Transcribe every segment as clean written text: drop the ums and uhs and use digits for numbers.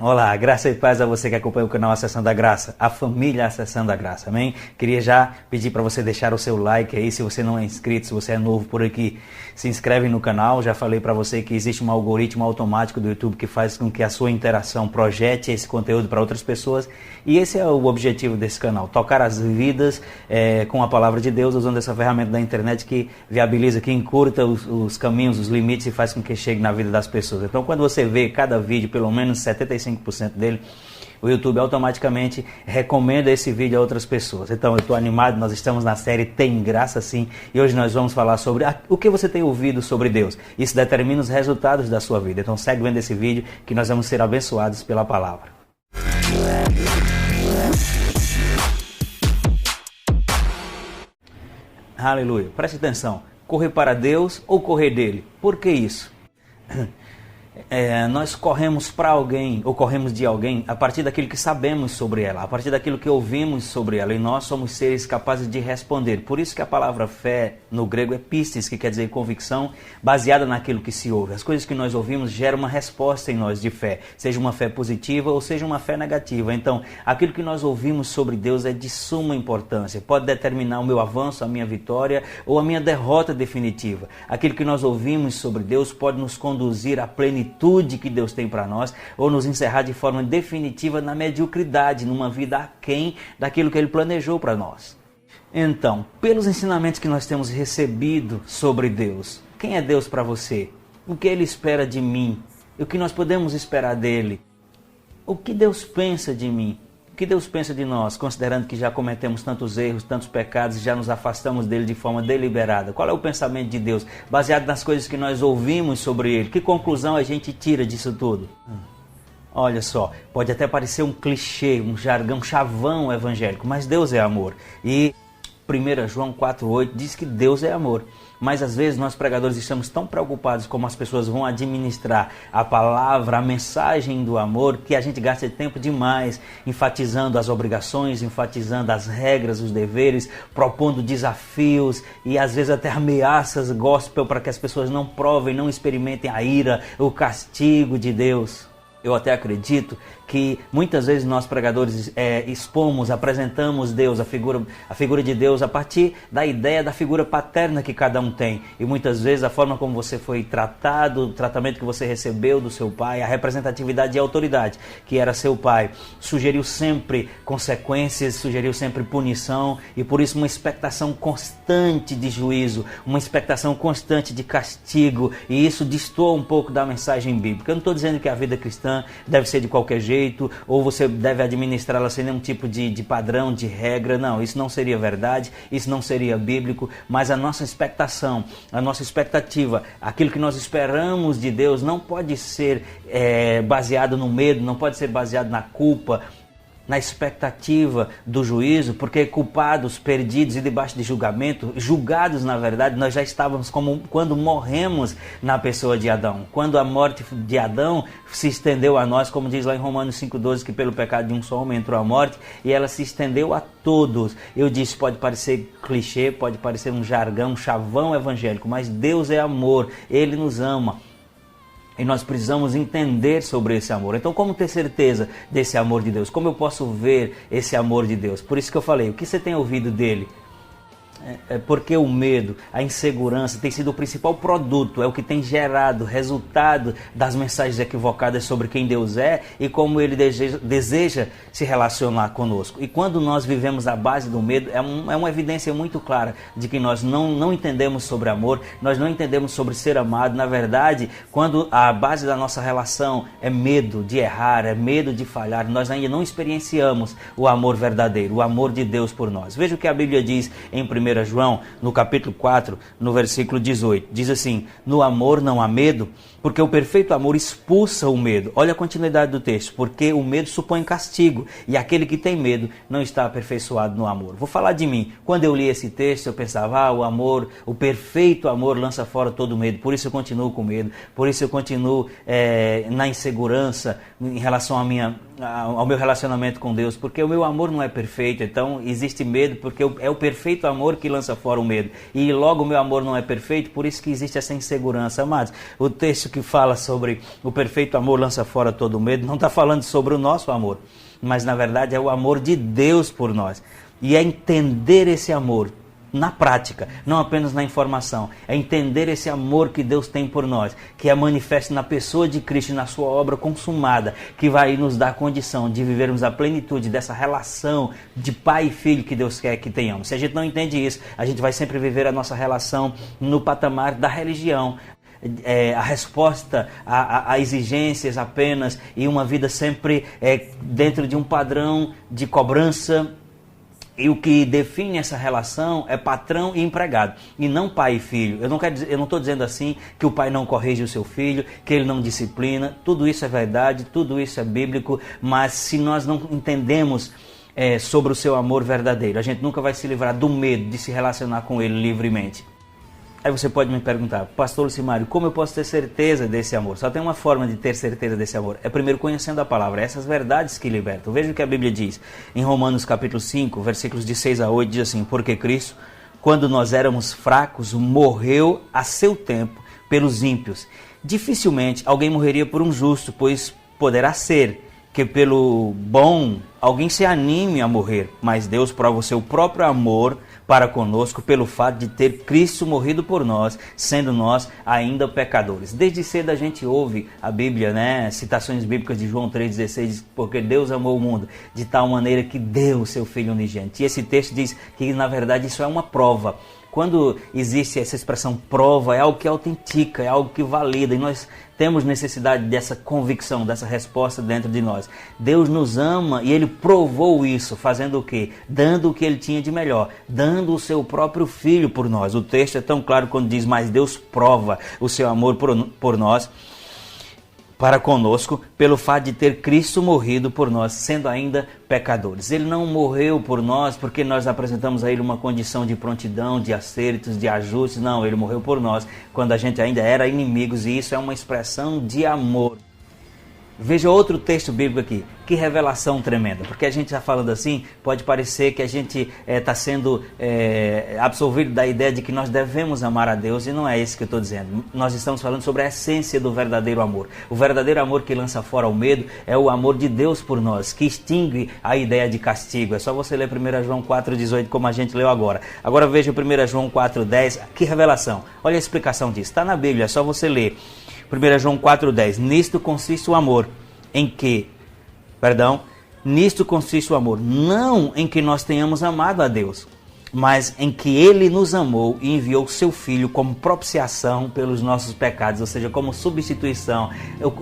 Olá, graça e paz a você que acompanha o canal Acessando a Graça, a família Acessando a Graça, amém? Queria já pedir para você deixar o seu like aí, se você não é inscrito, se você é novo por aqui, se inscreve no canal. Já falei para você que existe um algoritmo automático do YouTube que faz com que a sua interação projete esse conteúdo para outras pessoas, e esse é o objetivo desse canal, tocar as vidas com a palavra de Deus, usando essa ferramenta da internet que viabiliza, que encurta os caminhos, os limites e faz com que chegue na vida das pessoas. Então quando você vê cada vídeo, pelo menos 75% dele, o YouTube automaticamente recomenda esse vídeo a outras pessoas. Então eu estou animado, nós estamos na série Tem Graça Sim, e hoje nós vamos falar sobre o que você tem ouvido sobre Deus. Isso determina os resultados da sua vida. Então segue vendo esse vídeo que nós vamos ser abençoados pela palavra. Aleluia. Preste atenção. Correr para Deus ou correr dele? Por que isso? Nós corremos para alguém, ou corremos de alguém, a partir daquilo que sabemos sobre ela, a partir daquilo que ouvimos sobre ela, e nós somos seres capazes de responder. Por isso que a palavra fé, no grego, é pistis, que quer dizer convicção, baseada naquilo que se ouve. As coisas que nós ouvimos geram uma resposta em nós de fé, seja uma fé positiva ou seja uma fé negativa. Então, aquilo que nós ouvimos sobre Deus é de suma importância, pode determinar o meu avanço, a minha vitória ou a minha derrota definitiva. Aquilo que nós ouvimos sobre Deus pode nos conduzir à plenitude que Deus tem para nós, ou nos encerrar de forma definitiva na mediocridade, numa vida aquém daquilo que Ele planejou para nós. Então, pelos ensinamentos que nós temos recebido sobre Deus, quem é Deus para você? O que Ele espera de mim? O que nós podemos esperar dEle? O que Deus pensa de mim? O que Deus pensa de nós, considerando que já cometemos tantos erros, tantos pecados e já nos afastamos dele de forma deliberada? Qual é o pensamento de Deus, baseado nas coisas que nós ouvimos sobre ele? Que conclusão a gente tira disso tudo? Olha só, pode até parecer um clichê, um jargão, um chavão evangélico, mas Deus é amor. E 1 João 4,8 diz que Deus é amor. Mas às vezes nós pregadores estamos tão preocupados como as pessoas vão administrar a palavra, a mensagem do amor, que a gente gasta tempo demais enfatizando as obrigações, enfatizando as regras, os deveres, propondo desafios e às vezes até ameaças gospel para que as pessoas não provem, não experimentem a ira, o castigo de Deus. Eu até acredito que muitas vezes nós pregadores expomos, apresentamos Deus, a figura de Deus a partir da ideia da figura paterna que cada um tem. E muitas vezes a forma como você foi tratado, o tratamento que você recebeu do seu pai, a representatividade e a autoridade que era seu pai, sugeriu sempre consequências, sugeriu sempre punição e por isso uma expectação constante de juízo, uma expectação constante de castigo, e isso destoa um pouco da mensagem bíblica. Eu não estou dizendo que a vida cristã deve ser de qualquer jeito, ou você deve administrá-la sem nenhum tipo de padrão, de regra. Não, isso não seria verdade, isso não seria bíblico, mas a nossa expectação, a nossa expectativa, aquilo que nós esperamos de Deus não pode ser baseado no medo, não pode ser baseado na culpa, na expectativa do juízo, porque culpados, perdidos e debaixo de julgamento, julgados na verdade, nós já estávamos como quando morremos na pessoa de Adão. Quando a morte de Adão se estendeu a nós, como diz lá em Romanos 5,12, que pelo pecado de um só homem entrou a morte, e ela se estendeu a todos. Eu disse, pode parecer clichê, pode parecer um jargão, um chavão evangélico, mas Deus é amor, Ele nos ama. E nós precisamos entender sobre esse amor. Então, como ter certeza desse amor de Deus? Como eu posso ver esse amor de Deus? Por isso que eu falei, o que você tem ouvido dele? Porque o medo, a insegurança tem sido o principal produto, é o que tem gerado resultado das mensagens equivocadas sobre quem Deus é e como Ele deseja se relacionar conosco. E quando nós vivemos à base do medo, é uma evidência muito clara de que nós não entendemos sobre amor, nós não entendemos sobre ser amado. Na verdade, quando a base da nossa relação é medo de errar, é medo de falhar, nós ainda não experienciamos o amor verdadeiro, o amor de Deus por nós. Veja o que a Bíblia diz em 1 João, no capítulo 4, no versículo 18, diz assim: no amor não há medo, porque o perfeito amor expulsa o medo. Olha a continuidade do texto, porque o medo supõe castigo, e aquele que tem medo não está aperfeiçoado no amor. Vou falar de mim. Quando eu li esse texto, eu pensava, o amor, o perfeito amor lança fora todo medo, por isso eu continuo com medo, por isso eu continuo na insegurança em relação à minha ao meu relacionamento com Deus, porque o meu amor não é perfeito, então existe medo, porque é o perfeito amor que lança fora o medo, e logo o meu amor não é perfeito, por isso que existe essa insegurança. Amados, o texto que fala sobre o perfeito amor lança fora todo o medo, não está falando sobre o nosso amor, mas na verdade é o amor de Deus por nós, e é entender esse amor na prática, não apenas na informação, é entender esse amor que Deus tem por nós, que é manifesto na pessoa de Cristo e na sua obra consumada, que vai nos dar a condição de vivermos a plenitude dessa relação de pai e filho que Deus quer que tenhamos. Se a gente não entende isso, a gente vai sempre viver a nossa relação no patamar da religião, a resposta a exigências apenas, e uma vida sempre dentro de um padrão de cobrança. E o que define essa relação é patrão e empregado, e não pai e filho. Eu não estou dizendo assim que o pai não corrige o seu filho, que ele não disciplina. Tudo isso é verdade, tudo isso é bíblico, mas se nós não entendemos sobre o seu amor verdadeiro, a gente nunca vai se livrar do medo de se relacionar com ele livremente. Aí você pode me perguntar, pastor Lucimário, como eu posso ter certeza desse amor? Só tem uma forma de ter certeza desse amor, é primeiro conhecendo a palavra, essas verdades que libertam. Veja o que a Bíblia diz, em Romanos capítulo 5, versículos de 6 a 8, diz assim: porque Cristo, quando nós éramos fracos, morreu a seu tempo pelos ímpios. Dificilmente alguém morreria por um justo, pois poderá ser que pelo bom alguém se anime a morrer, mas Deus prova o seu próprio amor para conosco pelo fato de ter Cristo morrido por nós, sendo nós ainda pecadores. Desde cedo a gente ouve a Bíblia, citações bíblicas de João 3,16, porque Deus amou o mundo de tal maneira que deu o seu Filho unigênito. E esse texto diz que na verdade isso é uma prova. Quando existe essa expressão prova, é algo que autentica, é algo que valida, e nós temos necessidade dessa convicção, dessa resposta dentro de nós. Deus nos ama e Ele provou isso, fazendo o quê? Dando o que Ele tinha de melhor, dando o seu próprio Filho por nós. O texto é tão claro quando diz, mas Deus prova o seu amor por nós, para conosco, pelo fato de ter Cristo morrido por nós, sendo ainda pecadores. Ele não morreu por nós porque nós apresentamos a Ele uma condição de prontidão, de acertos, de ajustes. Não, Ele morreu por nós quando a gente ainda era inimigos, e isso é uma expressão de amor. Veja outro texto bíblico aqui, que revelação tremenda, porque a gente está falando assim, pode parecer que a gente está sendo absolvido da ideia de que nós devemos amar a Deus, e não é isso que eu estou dizendo. Nós estamos falando sobre a essência do verdadeiro amor. O verdadeiro amor que lança fora o medo é o amor de Deus por nós, que extingue a ideia de castigo. É só você ler 1 João 4,18 como a gente leu agora. Agora veja 1 João 4,10, que revelação. Olha a explicação disso, está na Bíblia, é só você ler. 1 João 4,10, nisto consiste o amor, nisto consiste o amor, não em que nós tenhamos amado a Deus, mas em que Ele nos amou e enviou seu Filho como propiciação pelos nossos pecados, ou seja, como substituição.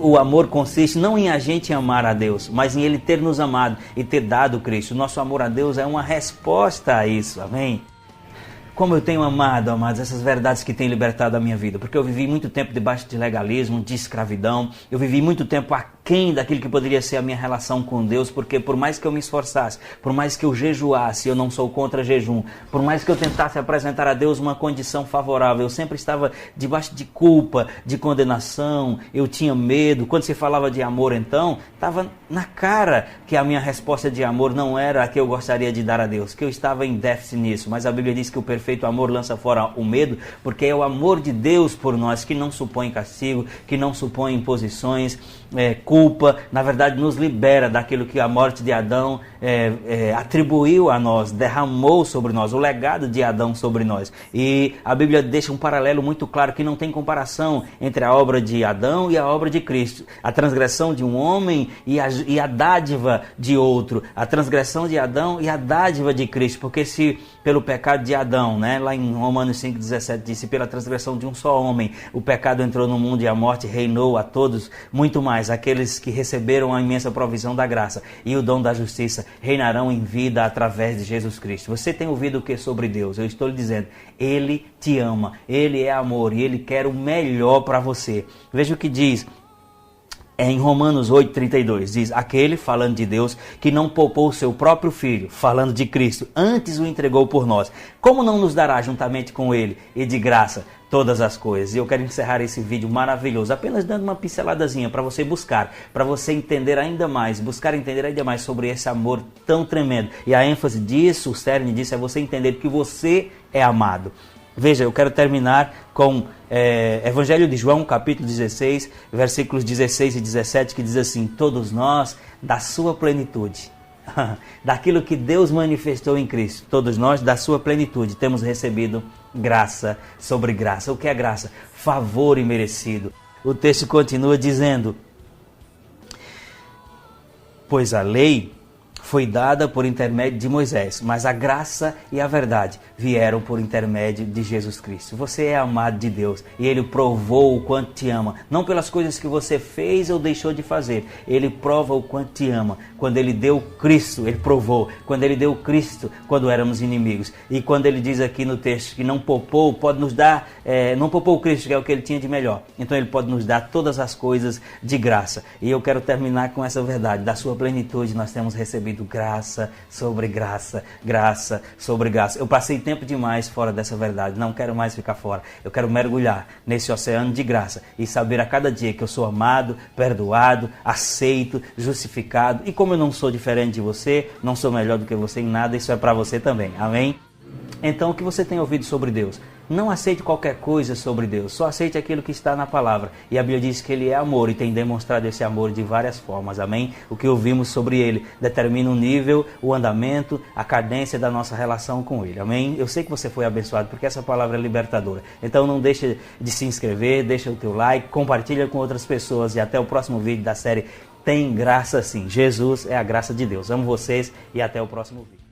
O amor consiste não em a gente amar a Deus, mas em Ele ter nos amado e ter dado Cristo. O nosso amor a Deus é uma resposta a isso, amém? Como eu tenho amado, amados, essas verdades que têm libertado a minha vida, porque eu vivi muito tempo debaixo de legalismo, de escravidão, eu vivi muito tempo aquém daquilo que poderia ser a minha relação com Deus, porque por mais que eu me esforçasse, por mais que eu jejuasse, eu não sou contra jejum, por mais que eu tentasse apresentar a Deus uma condição favorável, eu sempre estava debaixo de culpa, de condenação, eu tinha medo. Quando se falava de amor, então, estava na cara que a minha resposta de amor não era a que eu gostaria de dar a Deus, que eu estava em déficit nisso, mas a Bíblia diz que o perfeito amor lança fora o medo, porque é o amor de Deus por nós, que não supõe castigo, que não supõe imposições, culpa, na verdade nos libera daquilo que a morte de Adão atribuiu a nós, derramou sobre nós, o legado de Adão sobre nós. E a Bíblia deixa um paralelo muito claro, que não tem comparação entre a obra de Adão e a obra de Cristo, a transgressão de um homem e a dádiva de outro, a transgressão de Adão e a dádiva de Cristo, porque se pelo pecado de Adão, lá em Romanos 5,17 disse, pela transgressão de um só homem, o pecado entrou no mundo e a morte reinou a todos, muito mais aqueles que receberam a imensa provisão da graça e o dom da justiça reinarão em vida através de Jesus Cristo. Você tem ouvido o que sobre Deus? Eu estou lhe dizendo, Ele te ama, Ele é amor e Ele quer o melhor para você. Veja o que diz Em Romanos 8,32 diz, aquele, falando de Deus, que não poupou o seu próprio Filho, falando de Cristo, antes o entregou por nós, como não nos dará juntamente com ele e de graça todas as coisas? E eu quero encerrar esse vídeo maravilhoso, apenas dando uma pinceladazinha para você buscar, para você entender ainda mais, buscar entender ainda mais sobre esse amor tão tremendo. E a ênfase disso, o cerne disso, é você entender que você é amado. Veja, eu quero terminar com Evangelho de João, capítulo 16, versículos 16 e 17, que diz assim, todos nós, da sua plenitude, daquilo que Deus manifestou em Cristo, todos nós, da sua plenitude, temos recebido graça sobre graça. O que é graça? Favor imerecido. O texto continua dizendo, pois a lei foi dada por intermédio de Moisés, mas a graça e a verdade vieram por intermédio de Jesus Cristo. Você é amado de Deus e Ele provou o quanto te ama, não pelas coisas que você fez ou deixou de fazer. Ele prova o quanto te ama. Quando Ele deu Cristo, Ele provou. Quando Ele deu Cristo, quando éramos inimigos. E quando Ele diz aqui no texto que não poupou, pode nos dar, não poupou o Cristo, que é o que Ele tinha de melhor. Então Ele pode nos dar todas as coisas de graça. E eu quero terminar com essa verdade. Da sua plenitude nós temos recebido graça sobre graça, graça sobre graça. Eu passei tempo demais fora dessa verdade, não quero mais ficar fora. Eu quero mergulhar nesse oceano de graça e saber a cada dia que eu sou amado, perdoado, aceito, justificado. E como eu não sou diferente de você, não sou melhor do que você em nada, isso é para você também. Amém? Então, o que você tem ouvido sobre Deus? Não aceite qualquer coisa sobre Deus, só aceite aquilo que está na palavra. E a Bíblia diz que Ele é amor e tem demonstrado esse amor de várias formas, amém? O que ouvimos sobre Ele determina o nível, o andamento, a cadência da nossa relação com Ele, amém? Eu sei que você foi abençoado porque essa palavra é libertadora. Então não deixe de se inscrever, deixa o teu like, compartilha com outras pessoas e até o próximo vídeo da série Tem Graça Sim. Jesus é a graça de Deus. Amo vocês e até o próximo vídeo.